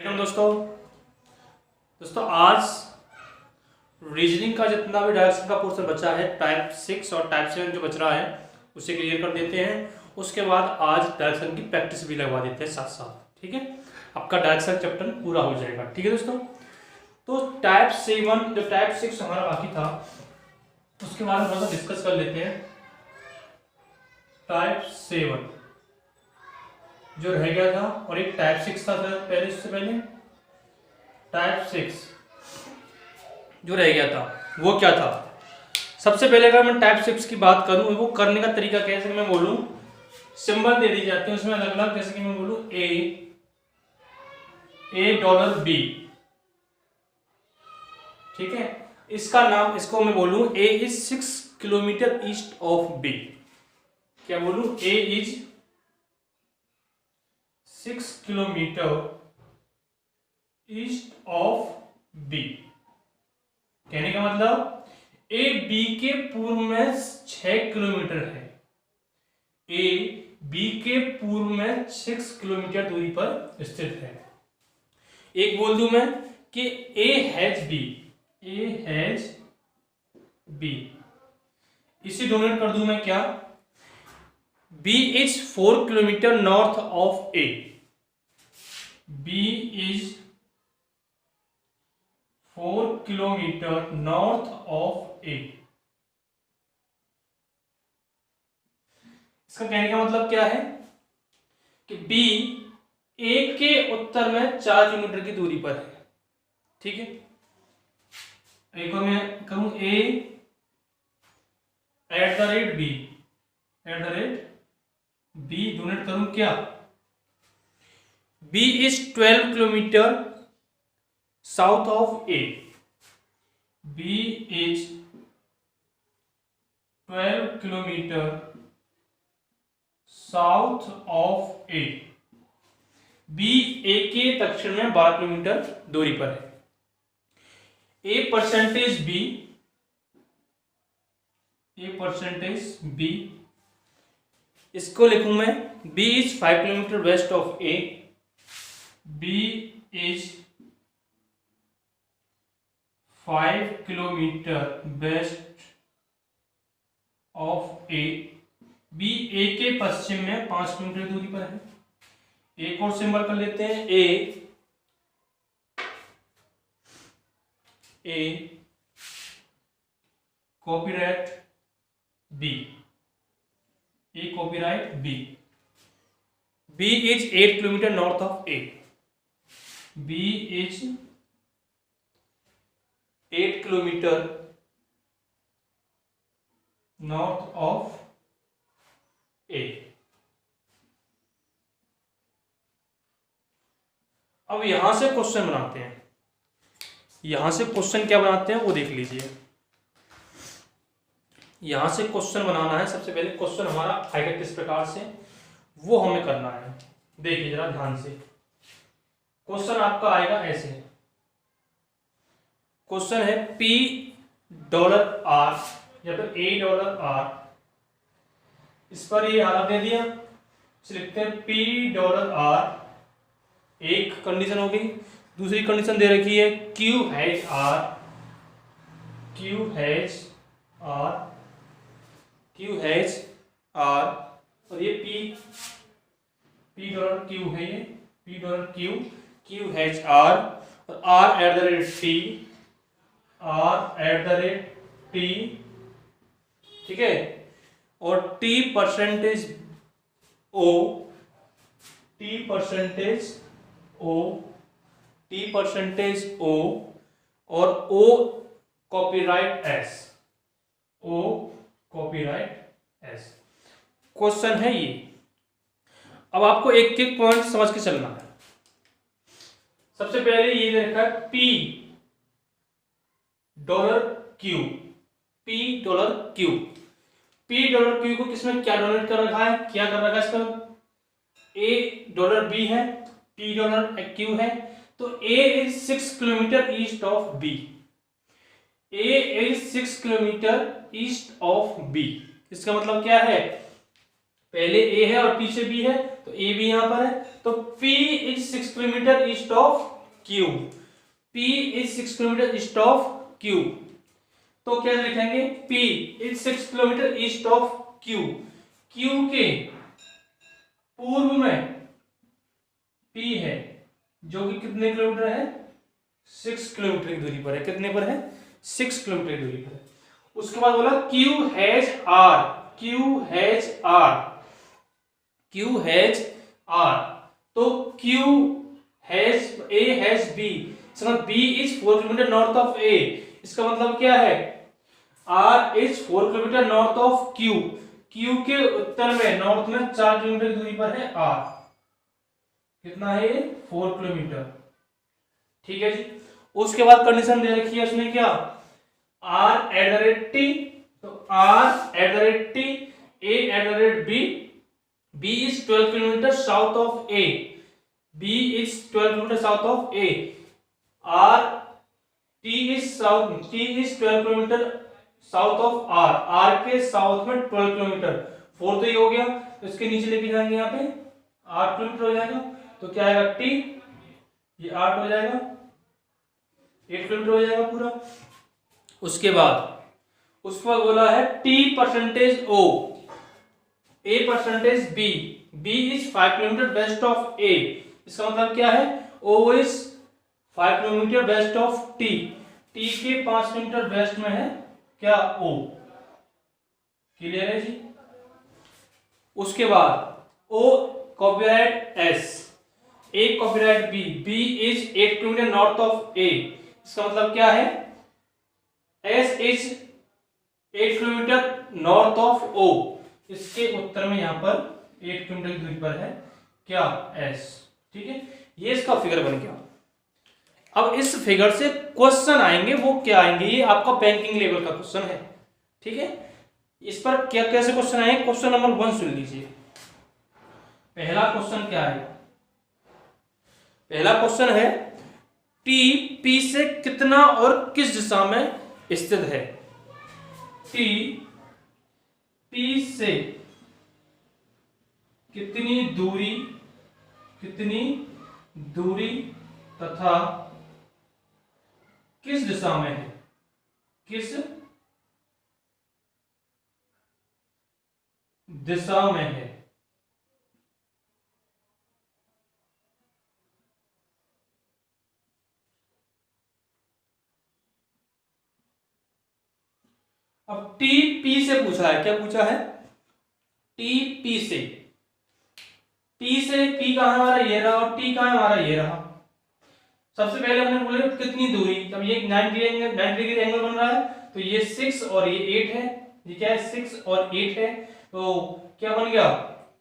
Welcome दोस्तों आज reasoning का जितना भी डायरेक्शन का पोर्शन बचा है टाइप 6 और टाइप 7 जो बच रहा है उसे क्लियर कर देते हैं। उसके बाद आज डायरेक्शन की प्रैक्टिस भी लगवा देते हैं साथ साथ। ठीक है, आपका डायरेक्शन चैप्टर पूरा हो जाएगा। ठीक है दोस्तों, तो टाइप 7 जो टाइप 6 हमारा बाकी था उसके बारे में थोड़ा सा डिस्कस कर लेते हैं। टाइप 7 जो रह गया था और एक टाइप 6 था पहले, इससे पहले टाइप 6 जो रह गया था वो क्या था। सबसे पहले अगर मैं टाइप 6 की बात करूं वो करने का तरीका कैसे मैं बोलूं, सिंबल दे दी जाते हैं उसमें अलग अलग, जैसे कि मैं बोलूं ए डॉलर बी। ठीक है, इसका नाम, इसको मैं बोलूं A is 6 kilometre east of B. क्या बोलूं, A is 6 kilometre east of B. कहने का मतलब ए बी के पूर्व में 6 किलोमीटर है, ए बी के पूर्व में 6 किलोमीटर दूरी पर स्थित है। एक बोल दूं मैं कि ए हैज बी, इसे डोनेट कर दूं मैं क्या, B is 4 kilometre north of A, B is 4 kilometre north of A. इसका कहने का मतलब क्या है कि बी ए के उत्तर में 4 किलोमीटर की दूरी पर है। ठीक है, एक और मैं कहूं A at the rate B donate करूं क्या, B is 12 kilometre south of A, B is 12 kilometre south of A, B A के दक्षिण में 12 किलोमीटर दूरी पर है। ए परसेंटेज बी, इसको लिखूं मैं B is 5 kilometre west of A, B is 5 kilometre west of A, B A के पश्चिम में 5 किलोमीटर दूरी पर है। एक और सिंबल कर लेते हैं A copyright B, A copyright B, B is 8 kilometre north of A, B is 8 kilometre north of A. अब यहां से क्वेश्चन बनाते हैं, यहां से क्वेश्चन क्या बनाते हैं वो देख लीजिए। यहां से क्वेश्चन बनाना है, सबसे पहले क्वेश्चन हमारा आएगा किस प्रकार से वो हमें करना है। देखिए जरा ध्यान से, क्वेश्चन आपका आएगा ऐसे, क्वेश्चन है पी डॉलर आर या फिर ए डॉलर आर, इस पर ये हालत दे दिया, लिखते हैं पी डॉलर आर। एक कंडीशन हो गई, दूसरी कंडीशन दे रखी है क्यू हैज आर और ये पी डॉलर क्यू है, ये P dollar Q has R और R at the rate T, ठीक है, और टी परसेंटेज ओ और ओ कॉपीराइट एस। क्वेश्चन है ये। अब आपको एक एक पॉइंट समझ के चलना है। सबसे पहले ये देखा पी डॉलर क्यू को किसमें क्या डोनेट कर रखा है, क्या कर रखा है इसका, ए डॉलर बी है, पी डॉलर क्यू है, तो A is 6 kilometre east of B, A is 6 kilometre east of B. इसका मतलब क्या है, पहले ए है और पीछे बी है, तो ए भी यहां पर है, तो P is 6 kilometre east of Q। P is 6 kilometre east of Q। तो क्या लिखेंगे, P is 6 kilometre east of Q। Q के पूर्व में P है जो कि कितने किलोमीटर है, 6 किलोमीटर की दूरी पर है। कितने पर है, 6 किलोमीटर की दूरी पर है। उसके बाद बोला Q has R, Q has R, Q has R, तो Q has A has B, B is 4 kilometre north of A। इसका मतलब क्या है, R is 4 kilometre north of Q। Q के उत्तर में, नॉर्थ में 4 किलोमीटर की दूरी पर है R। कितना है ये, 4 किलोमीटर। ठीक है जी। उसके बाद कंडीशन दे रखी है उसने क्या, R eight the rate T, तो R eight the rate T, A eight the rate B, B is 12 kilometre south of A, B is 12 kilometre south of A, R T is 12 kilometre south of R, R के south में 12 kilometre, 4 तो ये हो गया, तो इसके नीचे लेके जाएंगे यहाँ पे 8 किलोमीटर हो जाएगा, तो क्या आएगा T, ये 8 हो जाएगा, 8 किलोमीटर हो जाएगा पूरा। उसके बाद उस पर बोला है T percentage O, A percentage B, B is 5 kilometre west of A। इसका मतलब क्या है, O is 5 kilometre west of T, T के 5 किलोमीटर वेस्ट में है क्या, O। क्लियर है जी। उसके बाद O copyright S, A copyright B, B is 8 kilometre north of A। इसका मतलब क्या है, S is 8 kilometre north of O। इसके उत्तर में यहां पर 8 किलोमीटर की दूरी पर है क्या, S। ठीक है, ये इसका फिगर बन गया। अब इस फिगर से क्वेश्चन आएंगे, वो क्या आएंगे, ये आपका बैंकिंग लेवल का क्वेश्चन है। ठीक है, इस पर क्या कैसे क्वेश्चन आएंगे, क्वेश्चन नंबर 1 सुन लीजिए। पहला क्वेश्चन क्या है, पहला क्वेश्चन है T P से कितना और किस दिशा में स्थित है। T P से कितनी दूरी तथा किस दिशा में है, किस दिशा में है। अब TP से पूछा है, क्या पूछा है, TP से, P से P कहां हमारा ये रहा और T कहां हमारा ये रहा। सबसे पहले हमने बोले कितनी दूरी, तब ये 90 डिग्री एंगल बन रहा है, तो ये 6 और ये 8 है, ये क्या है 6 और 8 है, तो क्या बन गया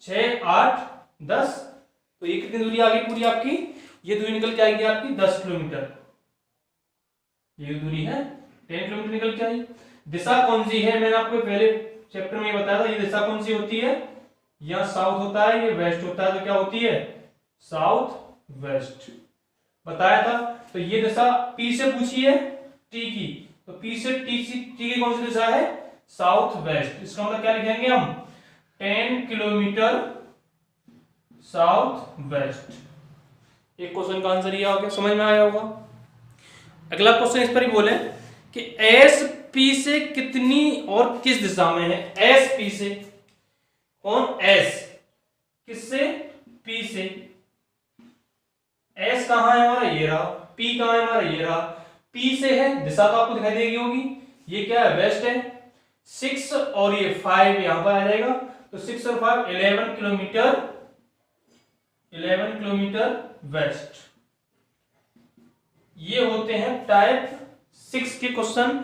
6 8 10, तो ये कितनी दूरी आ गई पूरी आपकी, ये दूरी निकल के आएगी आपकी 10 किलोमीटर, ये दूरी है 10 किलोमीटर निकल के आई। दिशा कौन सी है, मैंने आपको पहले चैप्टर में बताया था, ये दिशा कौन सी होती है, यहाँ साउथ होता है, ये वेस्ट होता है, तो क्या होती है साउथ वेस्ट बताया था। तो ये दिशा P से पूछी है T की, तो P से T की कौन सी दिशा है, साउथ वेस्ट। इसका मतलब क्या लिखेंगे हम, 10 किलोमीटर साउथ वेस्ट। एक क्वेश्चन का आंसर ये आ गया, समझ में आया होगा। अगला क्वेश्चन इस पर ही बोले कि एस P से कितनी और किस दिशा में है। एस P से, कौन S, किससे, P से। S कहां है हमारा, ये रहा, P कहां है हमारा, ये रहा, P से है, दिशा तो आपको दिखाई देगी होगी, ये क्या है वेस्ट है, 6 और ये 5 यहां पर आ जाएगा, तो 6 और 5 11 किलोमीटर वेस्ट। ये होते हैं टाइप 6 के क्वेश्चन,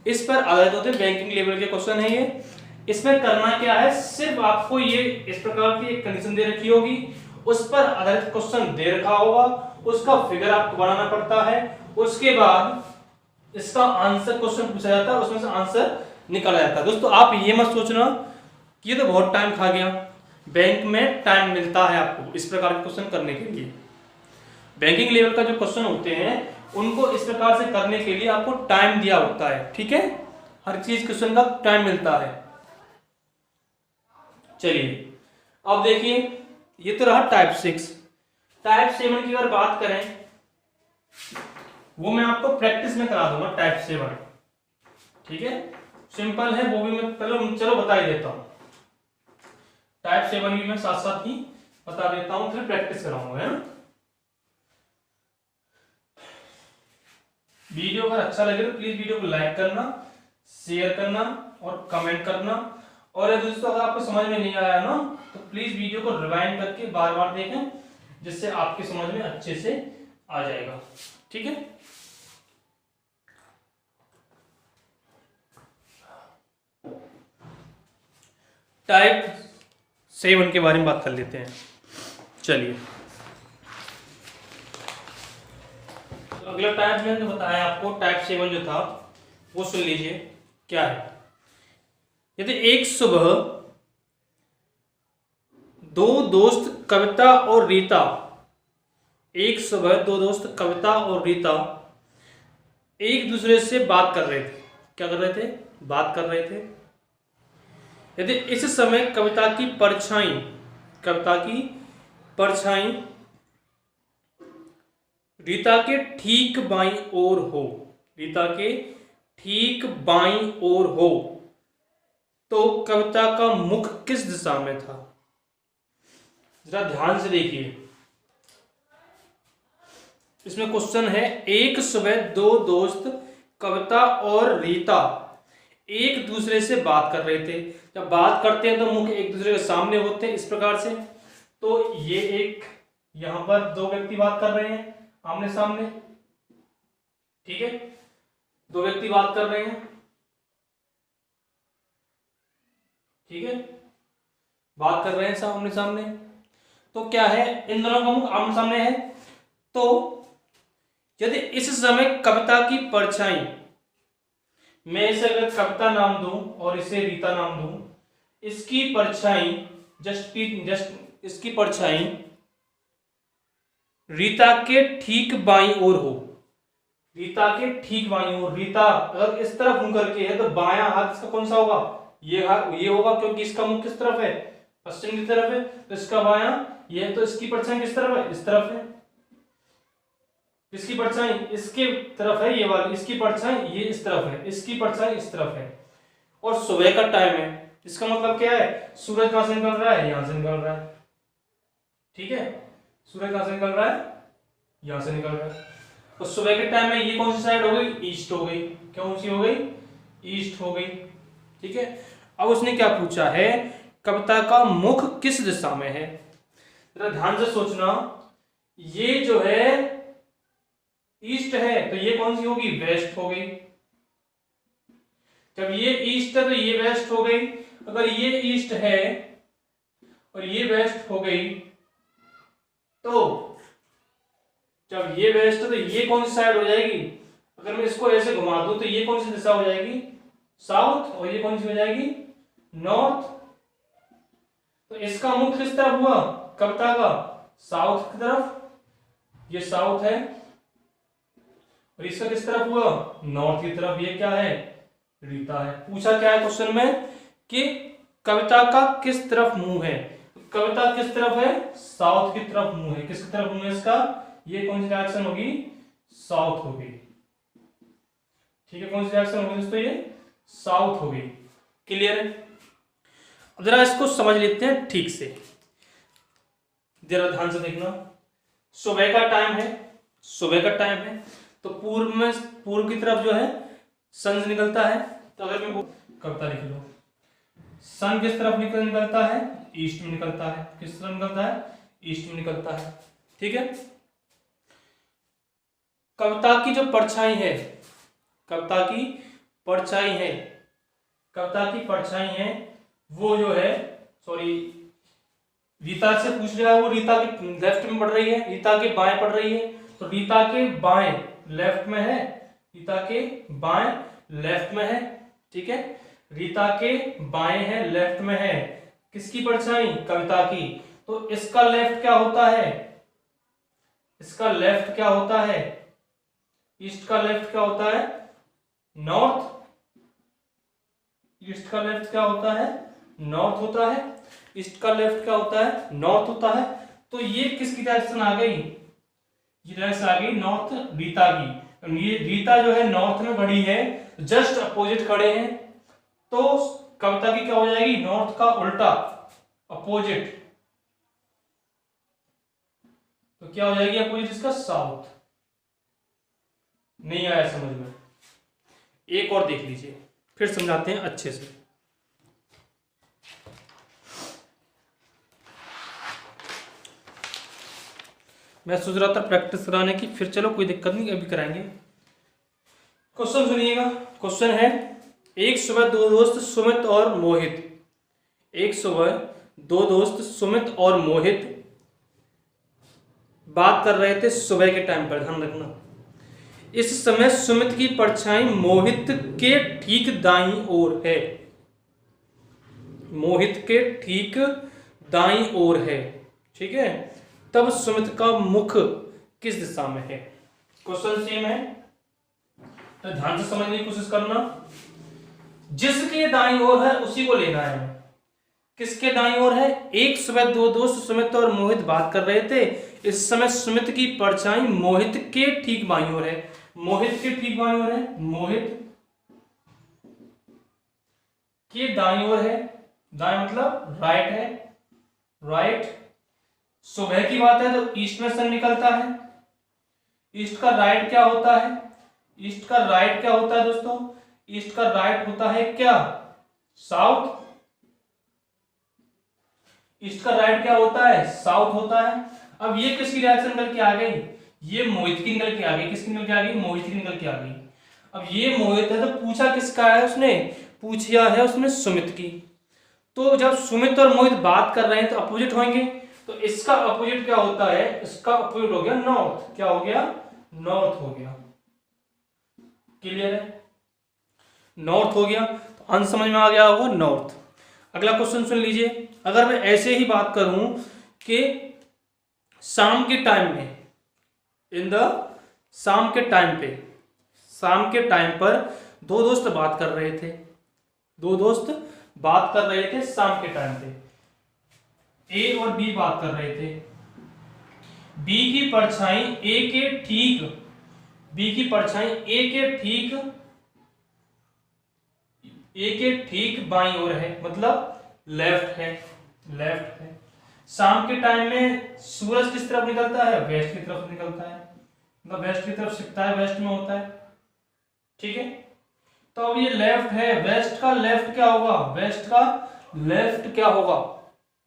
इस पर आधारित होते हैं, बैंकिंग लेवल के क्वेश्चन है ये। इसमें करना क्या है, सिर्फ आपको ये इस प्रकार की एक कंडीशन दे रखी होगी, उस पर आधारित क्वेश्चन दे रखा होगा, उसका फिगर आपको बनाना पड़ता है, उसके बाद इसका आंसर क्वेश्चन पूछा जाता है, उसमें से आंसर निकल जाता है। दोस्तों आप ये मत सोचना कि ये तो बहुत टाइम खा गया, बैंक में टाइम मिलता है आपको इस प्रकार के क्वेश्चन करने के लिए। बैंकिंग लेवल का जो क्वेश्चन होते हैं उनको इस प्रकार से करने के लिए आपको टाइम दिया होता है, ठीक है, हर चीज क्वेश्चन का टाइम मिलता है। चलिए अब देखिए ये तो रहा टाइप 6। टाइप 7 की अगर बात करें वो मैं आपको प्रैक्टिस में करा दूंगा। टाइप 7 ठीक है, सिंपल है वो भी, मैं पहले चलो बता ही देता हूं। टाइप 7 भी मैं साथ साथ ही बता देता हूं, फिर प्रैक्टिस कराऊंगा है। वीडियो अगर अच्छा लगे तो प्लीज वीडियो को लाइक करना, शेयर करना और कमेंट करना। और दोस्तों अगर आपको समझ में नहीं आया ना तो प्लीज वीडियो को रिवाइंड करके बार बार देखें, जिससे आपकी समझ में अच्छे से आ जाएगा। ठीक है, टाइप 7 के बारे में बात कर लेते हैं। चलिए अगला टाइप मैंने बताया आपको, टाइप 7 जो था वो सुन लीजिए क्या है। यदि एक सुबह दो दोस्त कविता और रीता, एक सुबह दो दोस्त कविता और रीता एक दूसरे से बात कर रहे थे। क्या कर रहे थे? बात कर रहे थे। यदि इस समय कविता की परछाई रीता के ठीक बाईं ओर हो, रीता के ठीक बाईं ओर हो, तो कविता का मुख किस दिशा में था? जरा ध्यान से देखिए, इसमें क्वेश्चन है एक सुबह दो दोस्त कविता और रीता एक दूसरे से बात कर रहे थे। जब बात करते हैं तो मुख एक दूसरे के सामने होते हैं इस प्रकार से। तो ये एक यहां पर दो व्यक्ति बात कर रहे हैं आमने सामने, ठीक है, दो व्यक्ति बात कर रहे हैं, ठीक है, बात कर रहे हैं सामने सामने। तो क्या है, इन दोनों का मुख आमने सामने है। तो यदि इस समय कविता की परछाई, मैं इसे अगर कविता नाम दूं और इसे रीता नाम दूं, इसकी परछाई जस्ट इसकी परछाई रीता के ठीक बाईं ओर हो, रीता के ठीक बाईं ओर, रीता अगर इस तरफ मुंह करके है तो बायां हाथ इसका कौन सा होगा? ये होगा, क्योंकि इसका मुख किस तरफ है? पश्चिम की तरफ है। तो इसका बायां ये है, तो इसकी परछाई किस तरफ है? इस तरफ है। इसकी परछाई इसके तरफ है, ये वाली, इसकी परछाई ये इस तरफ है, इसकी परछाई इस तरफ है। और सुबह का टाइम है, इसका मतलब क्या है? सूरज कहां से निकल रहा है? यहां से निकल रहा है, ठीक है, सूरज कहां से निकल रहा है? यहां से निकल रहा है। तो सुबह के टाइम में ये कौन सी साइड हो गई? ईस्ट हो गई। कौन सी हो गई? ईस्ट हो गई, ठीक है। अब उसने क्या पूछा है? कविता का मुख किस दिशा में है? जरा ध्यान से सोचना, ये जो है ईस्ट है तो ये कौन सी होगी? वेस्ट हो गई। जब ये ईस्ट है तो ये वेस्ट हो गई। अगर ये ईस्ट है और ये वेस्ट हो गई, तो जब ये वेस्ट है तो ये कौन सी साइड हो जाएगी? अगर मैं इसको ऐसे घुमा दूं तो ये कौन सी दिशा हो जाएगी? साउथ। और ये कौन सी हो जाएगी? नॉर्थ। तो इसका मुख किस तरफ हुआ कविता का? साउथ की तरफ। ये साउथ है। और इसका किस तरफ हुआ? नॉर्थ की तरफ। ये क्या है? रीता है। पूछा क्या है क्वेश्चन में कि कविता का किस तरफ मुंह है? कविता किस तरफ है? साउथ की तरफ मुंह है। किसकी तरफ मुंह है इसका? ये कौन सी डायरेक्शन होगी? साउथ होगी, ठीक है। कौन सी डायरेक्शन होगी दोस्तों? ये साउथ होगी। क्लियर है? अब जरा इसको समझ लेते हैं ठीक से, जरा ध्यान से देखना। सुबह का टाइम है, सुबह का टाइम है, तो पूर्व की तरफ जो है सन निकलता है। तो अगर मैं कविता लिख लो, सन किस तरफ निकलता है? ईस्ट में निकलता है। किस तरफ निकलता है? ईस्ट में निकलता है, ठीक है। कविता की जो परछाई है, कविता की परछाई है, कविता की परछाई है, वो जो है, सॉरी, रीता से पूछ रहा है, वो रीता के लेफ्ट में पड़ रही है, रीता के बाएं पड़ रही है। तो रीता के बाएं लेफ्ट में है, रीता के बाएं लेफ्ट में है, ठीक है। रीता के बाएं है, लेफ्ट में है, किसकी परछाई? कविता की। तो इसका लेफ्ट क्या होता है? इसका लेफ्ट क्या होता है? ईस्ट का लेफ्ट क्या होता है? नॉर्थ। ईस्ट का लेफ्ट क्या होता है? नॉर्थ होता है। ईस्ट का लेफ्ट क्या होता है, नॉर्थ होता है। तो ये किसकी डायरेक्शन आ गई, ये डायरेक्शन आ गई नॉर्थ रीता की। ये रीता जो है नॉर्थ में खड़ी है, जस्ट अपोजिट खड़े हैं, तो कविता की क्या हो जाएगी, नॉर्थ का उल्टा अपोजिट, तो क्या हो जाएगी अपोजिट इसका, साउथ। नहीं आया समझ में, एक और देख लीजिए फिर समझाते हैं अच्छे से। मैं सोच रहा था प्रैक्टिस कराने की, फिर चलो कोई दिक्कत नहीं, अभी कराएंगे। क्वेश्चन सुनिएगा, क्वेश्चन है, एक सुबह दो दोस्त सुमित और मोहित, एक सुबह दो दोस्त सुमित और मोहित बात कर रहे थे सुबह के टाइम पर, ध्यान रखना। इस समय सुमित की परछाई मोहित के ठीक दाईं ओर है, मोहित के ठीक दाईं ओर है, ठीक है। तब सुमित का मुख किस दिशा में है। क्वेश्चन सेम है, तो ध्यान से समझने की कोशिश करना। जिसके दाईं ओर है उसी को लेना है। किसके दाईं ओर है, एक सुबह दो दोस्त सुमित और मोहित बात कर रहे थे, इस समय सुमित की परछाई मोहित के ठीक बाईं ओर है, मोहित के ठीक बाईं ओर है, मोहित के दाईं ओर है, दाएं मतलब राइट है, राइट। सुबह की बात है तो ईस्ट में सन निकलता है, ईस्ट का राइट क्या होता है, ईस्ट का राइट क्या होता है दोस्तों, ईस्ट का राइट होता है क्या, साउथ। ईस्ट का राइट क्या होता है, साउथ होता है। अब ये किसकी डायरेक्शन निकल के आ गई, ये मोहित की निकल के आ गई, किसकी निकल के आ गई, मोहित की निकल के आ गई। अब ये मोहित है तो पूछा किसका है, उसने पूछा है उसने सुमित की। तो जब सुमित और मोहित बात कर रहे हैं तो अपोजिट होंगे, तो इसका अपोजिट क्या होता है, इसका अपोजिट हो गया नॉर्थ, क्या हो गया, नॉर्थ हो गया। क्लियर है, नॉर्थ हो गया, तो आंसर समझ में आ गया होगा नॉर्थ। अगला क्वेश्चन सुन लीजिए, अगर मैं ऐसे ही बात करूं कि शाम के टाइम में, इन द शाम के टाइम पे, शाम के टाइम पर दो दोस्त बात कर रहे थे, दो दोस्त बात कर रहे थे शाम के टाइम पे, ए और बी बात कर रहे थे। बी की परछाई ए के ठीक, बी की परछाई ए के ठीक बाईं ओर है, मतलब लेफ्ट है, लेफ्ट है। शाम के टाइम में सूरज किस तरफ निकलता है, वेस्ट की तरफ निकलता है, मतलब वेस्ट की तरफ छिपता है, वेस्ट में होता है, ठीक है। तो अब ये लेफ्ट है, वेस्ट का लेफ्ट क्या होगा, वेस्ट का लेफ्ट क्या होगा,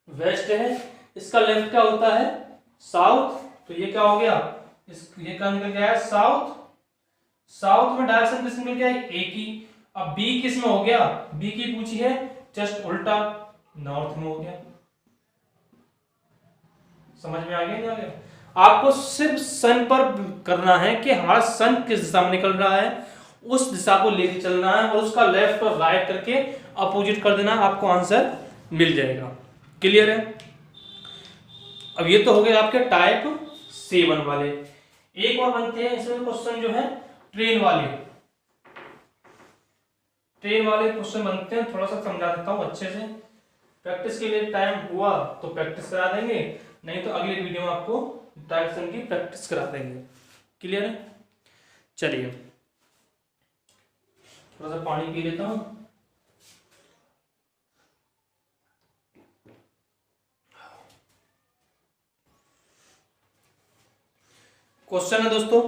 वेस्ट है, इसका लेफ्ट क्या होता है, साउथ। तो ये क्या हो गया, ये क्या निकल गया है, साउथ। साउथ में डायरेक्शन किस निकल गया, ए की। अब बी किस में हो गया, बी की पूछी है जस्ट उल्टा, नॉर्थ में हो गया। समझ में आ गया, नहीं आ गया। आपको सिर्फ सन पर करना है कि हमारा सन किस दिशा में निकल रहा है, उस दिशा को लेके चलना है और उसका लेफ्ट और राइट करके अपोजिट कर देना, आपको आंसर मिल जाएगा। क्लियर है। अब ये तो हो गए आपके टाइप 7 वाले। एक और बनते हैं इसमें क्वेश्चन जो है ट्रेन वाले, ट्रेन वाले क्वेश्चन बनते हैं, थोड़ा सा समझा देता हूं अच्छे से। प्रैक्टिस के लिए टाइम हुआ तो प्रैक्टिस करा देंगे, नहीं तो अगले वीडियो में आपको डायरेक्शन की प्रैक्टिस करा देंगे। क्लियर है। चलिए थोड़ा सा पानी पी लेता हूं। क्वेश्चन है दोस्तों,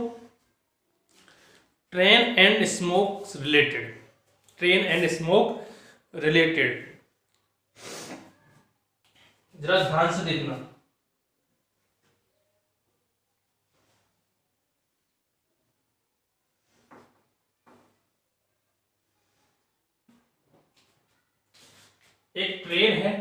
train and smoke related, train and smoke related, जरा ध्यान से देखना। एक ट्रेन है,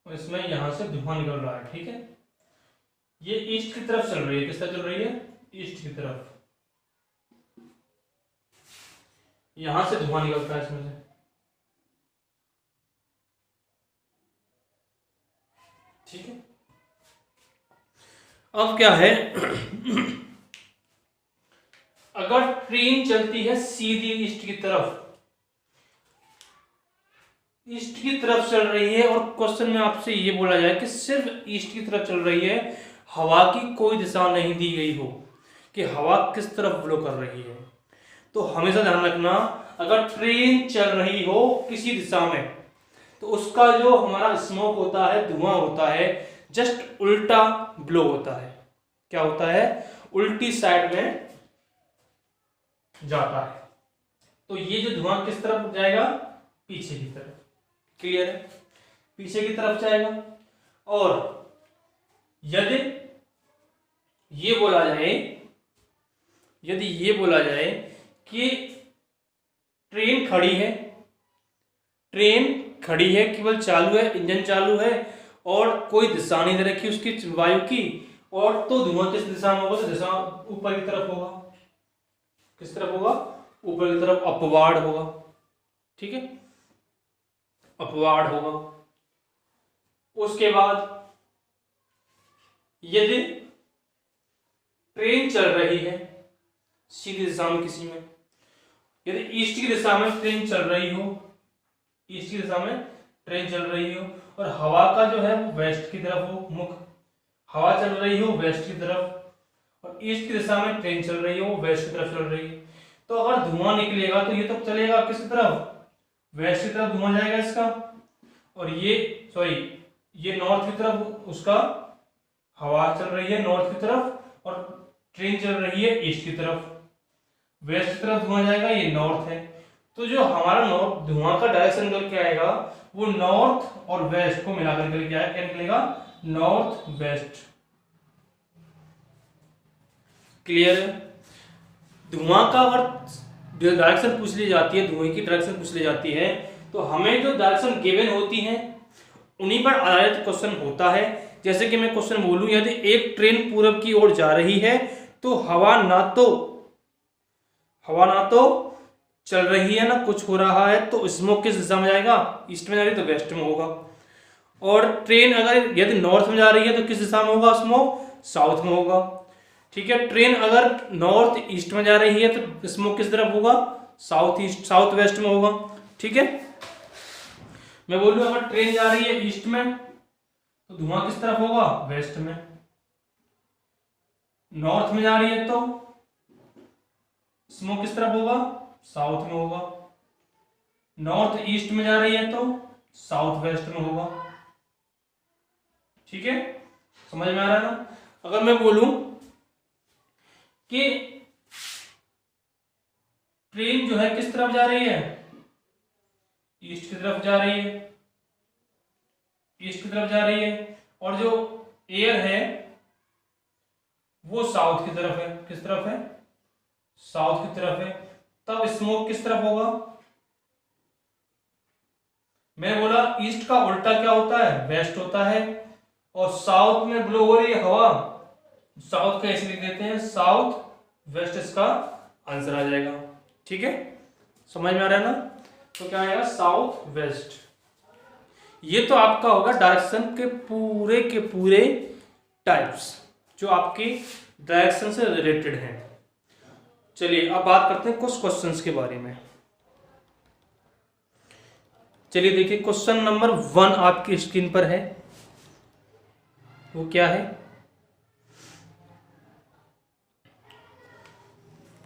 और इसमें यहां से धुआं निकल रहा है, ठीक है। ये ईस्ट की तरफ चल रही है, किस तरफ चल रही है, ईस्ट की तरफ। यहां से धुआं निकलता है इसमें से, ठीक है। अब क्या है अगर ट्रेन चलती है सीधी ईस्ट की तरफ, ईस्ट की तरफ चल रही है और क्वेश्चन में आपसे ये बोला जाए कि सिर्फ ईस्ट की तरफ चल रही है, हवा की कोई दिशा नहीं दी गई हो कि हवा किस तरफ ब्लो कर रही है, तो हमेशा ध्यान रखना अगर ट्रेन चल रही हो किसी दिशा में तो उसका जो हमारा स्मोक होता है, धुआं होता है, जस्ट उल्टा ब्लो होता है। क्या होता है? उल्टी साइड में जाता है। तो ये जो धुआं किस तरफ जाएगा? पीछे की तरफ। क्लियर है? पीछे की तरफ जाएगा। और यदि ये बोला जाए कि ट्रेन खड़ी है, केवल चालू है, इंजन चालू है और कोई दिशा नहीं दे रखी उसकी वायु की, और तो धुआं किस दिशा में होगा? तो दिशा ऊपर की तरफ होगा। किस तरफ होगा? ऊपर की तरफ, अपवार्ड होगा। ठीक है, अपवार्ड होगा। उसके बाद यदि ट्रेन चल रही है सीधी दिशा में किसी में, यदि ईस्ट की दिशा में ट्रेन चल रही हो, ईस्ट की दिशा में ट्रेन चल रही हो और हवा का जो है वो वेस्ट की तरफ हो, मुख हवा चल रही हो वेस्ट की तरफ और ईस्ट की दिशा में ट्रेन चल रही हो वो वेस्ट की तरफ चल रही है, तो अगर धुआं निकलेगा तो ये तो चलेगा किसकी तरफ? वेस्ट की तरफ धुआं जाएगा इसका, और ये नॉर्थ की तरफ उसका हवा चल रही है नॉर्थ की तरफ और ट्रेन चल रही है ईस्ट की तरफ। वेस्ट की तरफ धुआं जाएगा, ये नॉर्थ है, तो जो हमारा नॉर्थ धुआं का डायरेक्शन निकल के आएगा वो नॉर्थ और वेस्ट को मिलाकर के क्या निकलेगा? North west. क्लियर है? धुआं का अगर डायरेक्शन पूछ ली जाती है, धुएं की डायरेक्शन पूछ ली जाती है, तो हमें जो डायरेक्शन गिवन होती है उन्हीं पर आधारित क्वेश्चन होता है। जैसे कि मैं क्वेश्चन बोलूं, यदि एक ट्रेन पूरब की ओर जा रही है तो हवा ना तो चल रही है ना कुछ हो रहा है, तो स्मोक किस दिशा में जाएगा? ईस्ट में जा रही है तो वेस्ट में होगा। और ट्रेन अगर यदि नॉर्थ में जा रही है तो किस दिशा में होगा? स्मोक साउथ में होगा। ठीक है, ट्रेन अगर नॉर्थ ईस्ट में जा रही है तो स्मोक किस तरफ होगा? साउथ ईस्ट, साउथ वेस्ट में होगा। ठीक है, मैं बोलूं अगर ट्रेन जा रही है ईस्ट में तो धुआं किस तरफ होगा? वेस्ट में। नॉर्थ में जा रही है तो स्मोक किस तरफ होगा? साउथ में होगा। नॉर्थ ईस्ट में जा रही है तो साउथ वेस्ट में होगा। ठीक है, समझ में आ रहा है ना? अगर मैं बोलूं कि ट्रेन जो है किस तरफ जा रही है? ईस्ट की तरफ जा रही है, ईस्ट की तरफ जा रही है, और जो एयर है वो साउथ की तरफ है। किस तरफ है? साउथ की तरफ है, तब स्मोक किस तरफ होगा? मैंने बोला ईस्ट का उल्टा क्या होता है? वेस्ट होता है, और साउथ में ब्लो हो रही है हवा, साउथ का ऐसे लिख देते हैं, साउथ वेस्ट इसका आंसर आ जाएगा। ठीक है, समझ में आ रहा है ना? तो क्या आएगा? South west. ये तो आपका होगा डायरेक्शन के पूरे टाइप्स जो आपके डायरेक्शन से रिलेटेड हैं। चलिए अब बात करते हैं कुछ क्वेश्चंस के बारे में। चलिए देखिए, क्वेश्चन नंबर 1 आपकी स्क्रीन पर है। वो क्या है?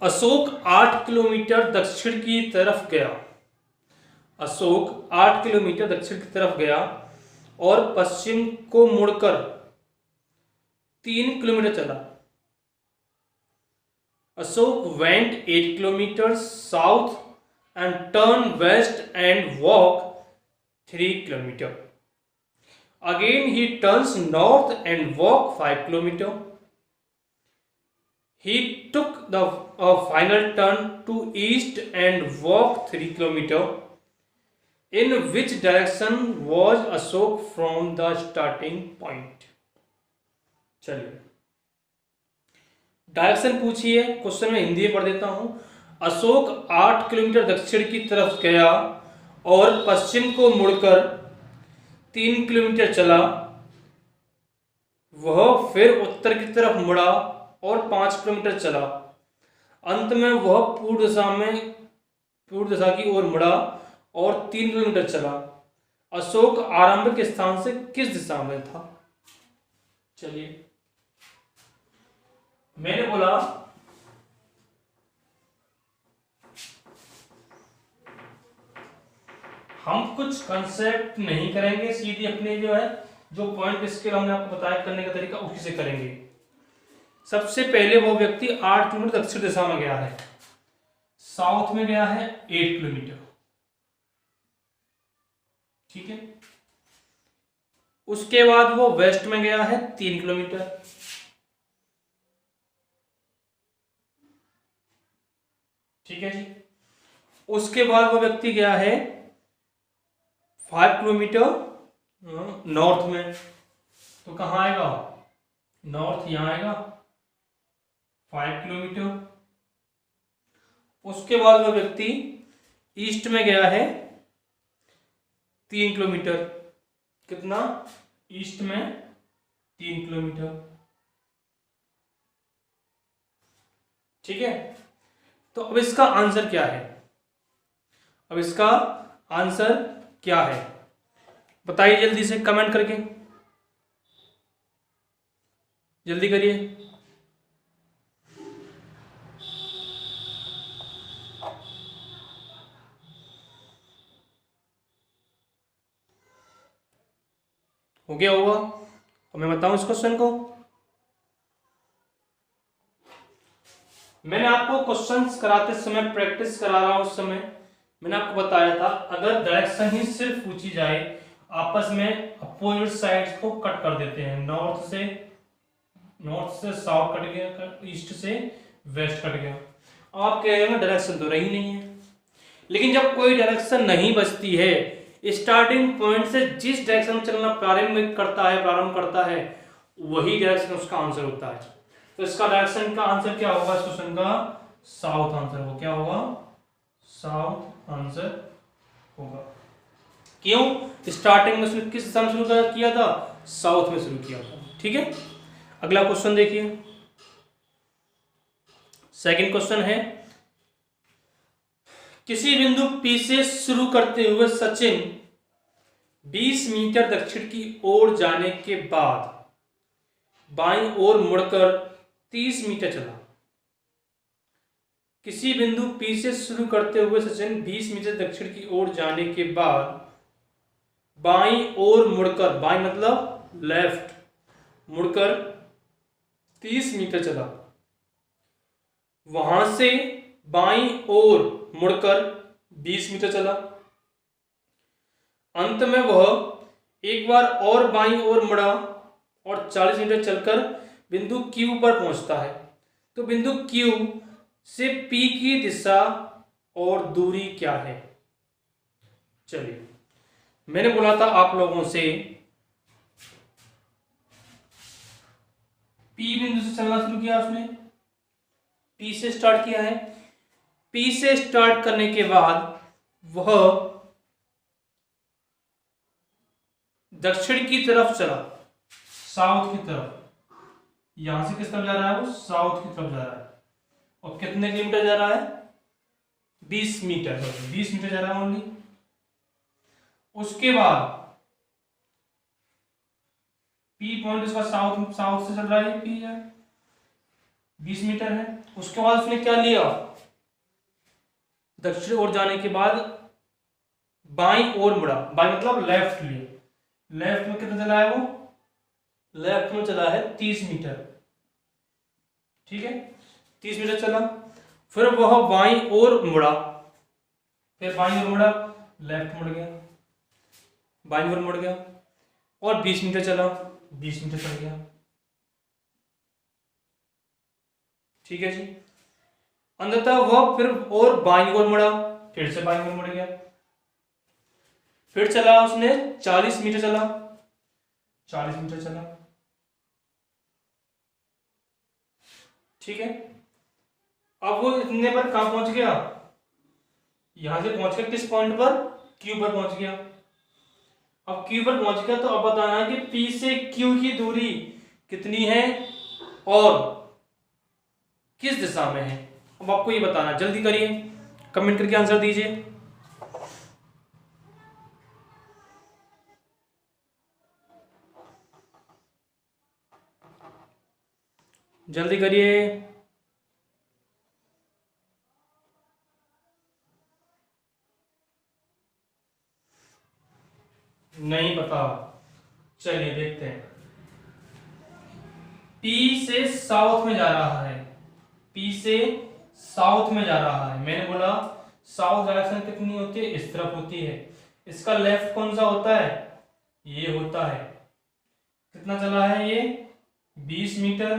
अशोक 8 किलोमीटर दक्षिण की तरफ गया। अशोक 8 किलोमीटर दक्षिण की तरफ गया और पश्चिम को मुड़कर 3 किलोमीटर चला। Ashok went 8 kilometers south and turned west and walked 3 kilometers. Again he turns north and walked 5 kilometers. He took a final turn to east and walked 3 kilometers. In which direction was Ashok from the starting point? चलिए direction पूछिए, question में हिंदी में पढ़ देता हूं। Ashok 8 kilometre दक्षिण की तरफ गया और पश्चिम को मुड़कर 3 किलोमीटर चला। वह फिर उत्तर की तरफ मुड़ा और 5 किलोमीटर चला। अंत में वह पूर्व दिशा की ओर मुड़ा और 3 किलोमीटर चला। अशोक आरंभिक स्थान से किस दिशा में था? चलिए, मैंने बोला हम कुछ कंसेप्ट नहीं करेंगे, सीधी अपने जो है जो पॉइंट स्केल हमने आपको बताया करने का तरीका उसी से करेंगे। सबसे पहले वो व्यक्ति 8 किलोमीटर दक्षिण दिशा में गया है, साउथ में गया है 8 किलोमीटर। ठीक है, उसके बाद वो वेस्ट में गया है 3 किलोमीटर। ठीक है जी, उसके बाद वो व्यक्ति गया है 5 किलोमीटर नॉर्थ में। तो कहाँ आएगा? नॉर्थ यहां आएगा 5 किलोमीटर। उसके बाद वो व्यक्ति ईस्ट में गया है 3 किलोमीटर। कितना? ईस्ट में 3 किलोमीटर। ठीक है, तो अब इसका आंसर क्या है? अब इसका आंसर क्या है बताइए जल्दी से कमेंट करके, जल्दी करिए। हो गया होगा? और मैं बताऊं इस क्वेश्चन को। मैंने आपको क्वेश्चंस कराते समय, प्रैक्टिस करा रहा हूं उस समय मैंने आपको बताया था, अगर डायरेक्शन ही सिर्फ पूछी जाए, आपस में अपोजिट साइड्स को कट कर देते हैं। नॉर्थ से साउथ कट गया, ईस्ट से वेस्ट कट गया। अब आप कह रहे हो डायरेक्शन तो रही नहीं है, लेकिन जब कोई डायरेक्शन नहीं बचती है, स्टार्टिंग पॉइंट से जिस डायरेक्शन में चलना प्रारंभ करता है वही डायरेक्शन उसका आंसर होता है। तो इसका डायरेक्शन का आंसर क्या होगा? इस क्वेश्चन का साउथ आंसर होगा। क्या होगा? साउथ आंसर होगा। क्यों? स्टार्टिंग में उसने किस दिशा में शुरू किया था? साउथ में शुरू किया था। ठीक है, अगला क्वेश्चन देखिए। सेकंड क्वेश्चन है, किसी बिंदु P से शुरू करते हुए सचिन 20 मीटर दक्षिण की ओर जाने के बाद बाईं ओर मुड़कर 30 मीटर चला। किसी बिंदु P से शुरू करते हुए सचिन 20 मीटर दक्षिण की ओर जाने के बाद बाईं ओर मुड़कर, बाईं मतलब लेफ्ट, मुड़कर 30 मीटर चला। वहां से बाईं ओर मुड़कर 20 मीटर चला। अंत में वह एक बार और बाईं ओर मुड़ा और 40 मीटर चलकर बिंदु Q पर पहुंचता है। तो बिंदु Q से P की दिशा और दूरी क्या है? चलिए, मैंने बोला था आप लोगों से P बिंदु से चलना शुरू किया उसने, P से स्टार्ट किया है। P से स्टार्ट करने के बाद वह दक्षिण की तरफ चला, साउथ की तरफ। यहां से किस तरफ जा रहा है? वो साउथ की तरफ जा रहा है। और कितने किलोमीटर जा रहा है? 20 मीटर। 20 मीटर जा रहा है ओनली। उसके बाद P पॉइंट इसका साउथ से चल रहा है, P है 20 मीटर है। उसके बाद उसने क्या लिया? दक्षिण ओर जाने के बाद बाईं ओर मुड़ा, बाईं मतलब लेफ्ट लिए। लेफ्ट में कितना चला है वो? लेफ्ट में चला है 30 मीटर। ठीक है, 30 मीटर चला। फिर वह बाईं ओर मुड़ा, फिर बाईं ओर मुड़ा, लेफ्ट मुड़ गया, बाईं ओर मुड़ गया और 20 मीटर चला, 20 मीटर चल गया। ठीक है जी, अंततः वह फिर और बाईं ओर मुड़ा, फिर से बाईं ओर मुड़ गया। फिर चला उसने 40 मीटर चला, 40 मीटर चला। ठीक है, अब वो इतने पर कहां पहुंच गया? यहां से पहुंच गया किस पॉइंट पर? Q पर पहुंच गया। अब Q पर पहुंच गया तो अब बताना है कि P से Q की दूरी कितनी है और किस दिशा में है। अब आपको ये बताना, जल्दी करिए, कमेंट करके आंसर दीजिए। जल्दी करिए। नहीं पता, चलिए देखते हैं। पी से साउथ में जा रहा है, पी से साउथ में जा रहा है। मैंने बोला साउथ डायरेक्शन कितनी होती है, इस तरफ होती है। इसका लेफ्ट कौन सा होता है, ये होता है। कितना चला है ये, 20 मीटर,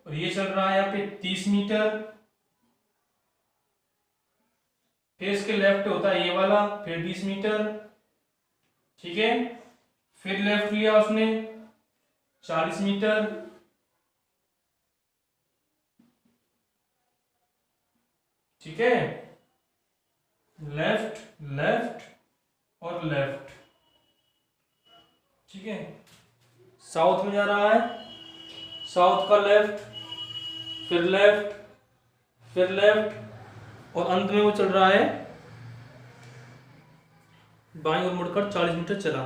और ये चल रहा है यहाँ पे 30 मीटर। फिर इसके लेफ्ट होता है ये वाला, फिर 20 मीटर, ठीक है। फिर लेफ्ट लिया उसने 40 मीटर, ठीक है। लेफ्ट लेफ्ट और लेफ्ट, ठीक है। साउथ में जा रहा है, साउथ का लेफ्ट, फिर लेफ्ट, फिर लेफ्ट, और अंत में वो चल रहा है बाईं ओर मुड़कर 40 मीटर चला।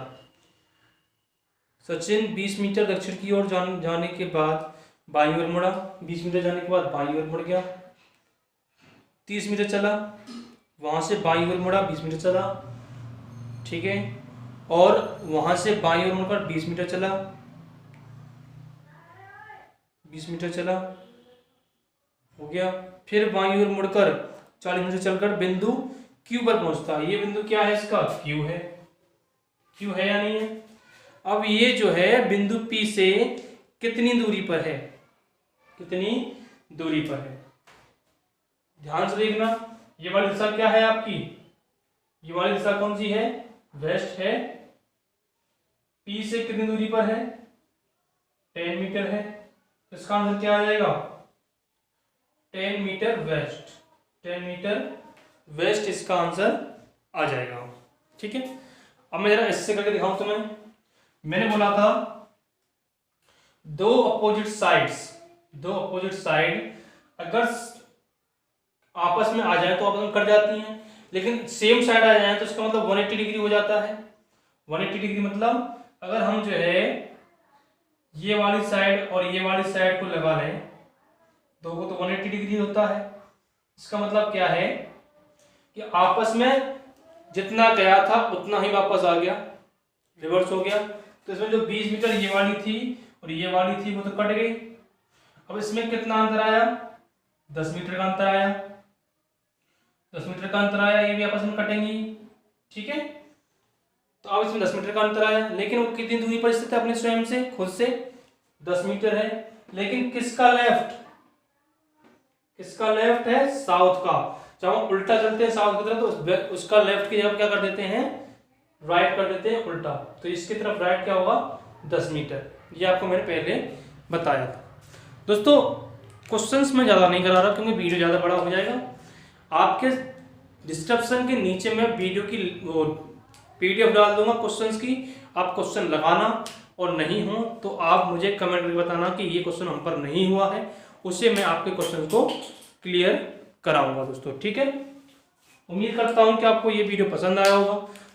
सचिन 20 मीटर दक्षिण की ओर जाने के बाद बाईं ओर मुड़ा, 20 मीटर जाने के बाद बाईं ओर मुड़ गया, 30 मीटर चला, वहां से बाईं ओर मुड़ा, 20 मीटर चला, ठीक है। और वहां से बाईं ओर मुड़कर 20 मीटर चला, 20 मीटर चला, हो गया। फिर बाईं ओर मुड़कर 40 मीटर चलकर बिंदु क्यू पर पहुंचता है। ये बिंदु क्या है, इसका क्यू है। क्यू है या नहीं है। अब ये जो है बिंदु पी से कितनी दूरी पर है, कितनी दूरी पर है, ध्यान से देखना। ये वाली दिशा क्या है आपकी, ये वाली दिशा कौन सी है, वेस्ट है। पी से कितनी दूरी पर है, 10 मीटर है। इसका आंसर क्या आ जाएगा, 10 मीटर वेस्ट, 10 मीटर वेस्ट इसका आंसर आ जाएगा, ठीक है। अब मैं जरा इससे करके दिखाऊं तुम्हें। मैंने बोला था दो अपोजिट साइड अगर आपस में आ जाए तो आपस में कट जाती हैं, लेकिन सेम साइड आ जाए तो इसका मतलब 180 डिग्री हो जाता है। 180 डिग्री मतलब अगर हम जो है ये वाली साइड और ये वाली साइड को लगा लें, दो को तो 180 डिग्री होता है। इसका मतलब क्या है कि आपस में जितना गया था उतना ही वापस आ गया, रिवर्स हो गया। तो इसमें जो 20 मीटर ये वाली थी और ये वाली थी वो तो कट गई। अब इसमें कितना अंतर आया, 10 मीटर का अंतर आया, 10 मीटर का अंतर आया, ये भी आपस में कटेंगी, ठीक है। तो अब इसमें 10 मीटर का अंतर आया, लेकिन वो कितनी दूरी पर स्थित है अपने स्वयं से, खुद से 10 मीटर है। लेकिन किसका लेफ्ट, किसका लेफ्ट है, साउथ का। जब हम उल्टा चलते हैं साउथ की तरफ तो उसका लेफ्ट की जगह क्या कर देते हैं, राइट कर देते हैं उल्टा। तो इसकी तरफ राइट क्या होगा, 10 मीटर। ये आपको मैंने पहले बताया था। दोस्तों क्वेश्चंस में ज़्यादा नहीं करा रहा क्योंकि वीडियो ज़्यादा बड़ा हो जाएगा। आपके डिस्क्रिप्शन के नीचे मैं वीडियो की PDF डाल दूंगा क्वेश्चंस की, आप क्वेश्चन लगाना, और नहीं हो तो आप मुझे कमेंट में बताना कि ये क्वेश्चन हम पर नहीं हुआ है, उससे मैं आपके क्वेश्चन को क्लियर कराऊंगा दोस्तों, ठीक है। उम्मीद करता हूं कि आपको ये वीडियो पसंद आया होगा।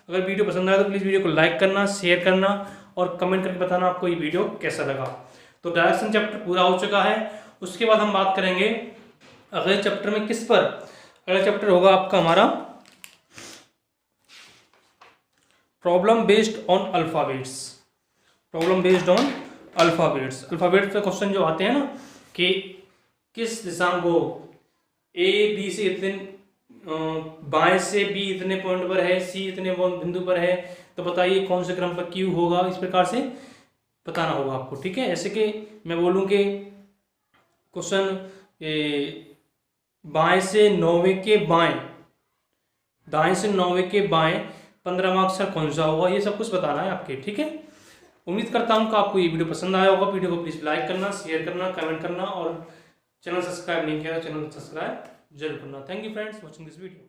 अगर वीडियो पसंद आया तो प्लीज़ वीडियो को लाइक करना, शेयर करना और कमेंट करके बताना आपको ये वीडियो कैसा लगा। तो डायरेक्शन चैप्टर पूरा हो चुका है। उसके बाद हम बात करेंगे अगले चैप्टर में किस पर। अगला चैप्टर होगा आपका हमारा problem based on alphabets. Problem based on alphabets. Alphabets पे क्वेश्चन जो आते हैं ना कि किस दिशा को A B से इतने बाएं से B इतने पॉइंट पर है, C इतने बिंदु पर है, तो बताइए कौन से क्रम पर Q होगा, इस प्रकार से बताना होगा आपको, ठीक है। ऐसे कि मैं बोलूँ कि क्वेश्चन बाएं से 9वें के बाएं, दाएं से 9वें के बाएं 15वां अक्षर कौन सा होगा, ये सब कुछ बताना है आपके, ठीक है। उम्मीद करता हूँ कि आपको ये वीडियो पसंद आया होगा। वीडियो को प्लीज़ लाइक करना, शेयर करना, कमेंट करना और चैनल सब्सक्राइब नहीं किया तो चैनल सब्सक्राइब जरूर करना। Thank you friends watching this video.